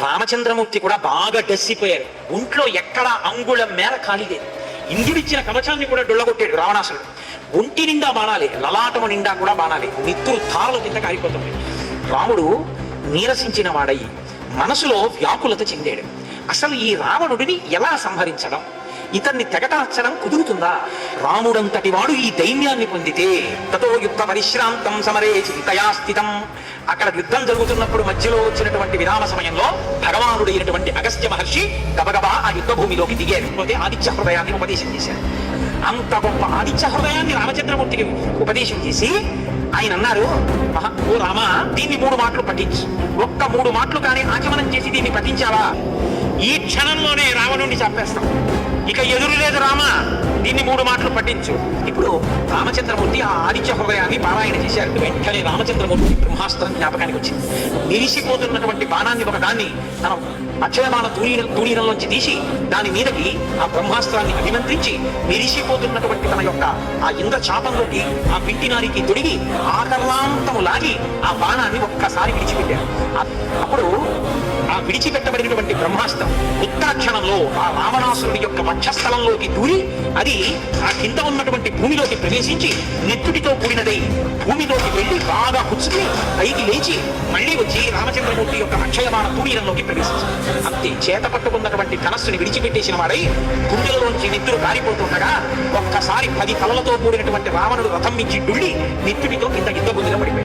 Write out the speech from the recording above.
రామచంద్రమూర్తి కూడా బాగా డస్సిపోయారు. ఒంట్లో ఎక్కడ అంగుళం మేర ఖాళీ లేదు. ఇంద్రుడిచ్చిన కవచాన్ని కూడా డొల్లగొట్టాడు రావణాసురుడు. ఒంటి నిండా బాణాలే, లలాటము నిండా కూడా బాణాలే, నిత్తులు తారలు కింద కారిపోతుంది. రాముడు నీరసించిన వాడై మనసులో వ్యాకులత చెందాడు. అసలు ఈ రావణుడిని ఎలా సంహరించడం, ఇతన్ని తెగటార్చడం కుదురుతుందా? రాముడంతటి వాడు ఈ దైన్యాన్ని పొందితే తతో యుద్ధ పరిశ్రాంతం సమరే చింతయా స్థితం. అక్కడ యుద్ధం జరుగుతున్నప్పుడు మధ్యలో వచ్చినటువంటి విరామ సమయంలో భగవానుడైనటువంటి అగస్త్య మహర్షి గబగబా ఆ యుద్ధ భూమిలోకి దిగారు. పోతే ఆదిత్య హృదయాన్ని ఉపదేశం చేశారు. అంత గొప్ప ఆదిత్య హృదయాన్ని రామచంద్రమూర్తికి ఉపదేశం చేసి ఆయన అన్నారు, ఓ రామ, దీన్ని 3 మాటలు పఠించు. ఒక్క 3 మాటలు కానీ ఆచమనం చేసి దీన్ని పఠించావా, ఈ క్షణంలోనే రావణుణ్ణి చంపేస్తాం. ఇక ఎదురు లేదు రామ, దీన్ని 3 మాటలు పఠించు. ఇప్పుడు రామచంద్రమూర్తి ఆ ఆదిత్య హృదయాన్ని పారాయణ చేశారు. వెంటనే రామచంద్రమూర్తి బ్రహ్మాస్త్రం జ్ఞాపకానికి వచ్చింది. మెరిసిపోతున్నటువంటి బాణాన్ని ఒక దాన్ని తన అక్షయమాన తూణీరంలోంచి తీసి దాని మీదకి ఆ బ్రహ్మాస్త్రాన్ని అభిమంత్రించి మెరిసిపోతున్నటువంటి తన యొక్క ఆ ఇంద్ర చాపంలోకి ఆ పింటినారికి తొడిగి ఆకర్లాంతము లాగి ఆ బాణాన్ని ఒక్కసారి విడిచిపెట్టారు. అప్పుడు ఆ విడిచిపెట్టబడినటువంటి బ్రహ్మాస్త్రం ఉత్తర క్షణంలో ఆ రావణాసురుడి యొక్క వక్షస్థలంలోకి దూరి అది ఆ కింద ఉన్నటువంటి భూమిలోకి ప్రవేశించి నెత్తుడితో కూడినదై భూమిలోకి వెళ్లి బాగా పుచ్చుకుని పైకి లేచి మళ్లీ వచ్చి రామచంద్రమూర్తి యొక్క అక్షయమాన తూణీరంలోకి ప్రవేశించింది. అంతే, చేత పట్టుకున్నటువంటి ధనస్సుని విడిచిపెట్టేసిన వాడై గుండెలలోంచి నెత్తురు కారిపోతుండగా ఒక్కసారి 10 తలలతో కూడినటువంటి రావణుడు రథం మించి డుళ్ళి నెత్తుడితో కింద యుద్ధ బుద్ధిలో పడిపోయాడు.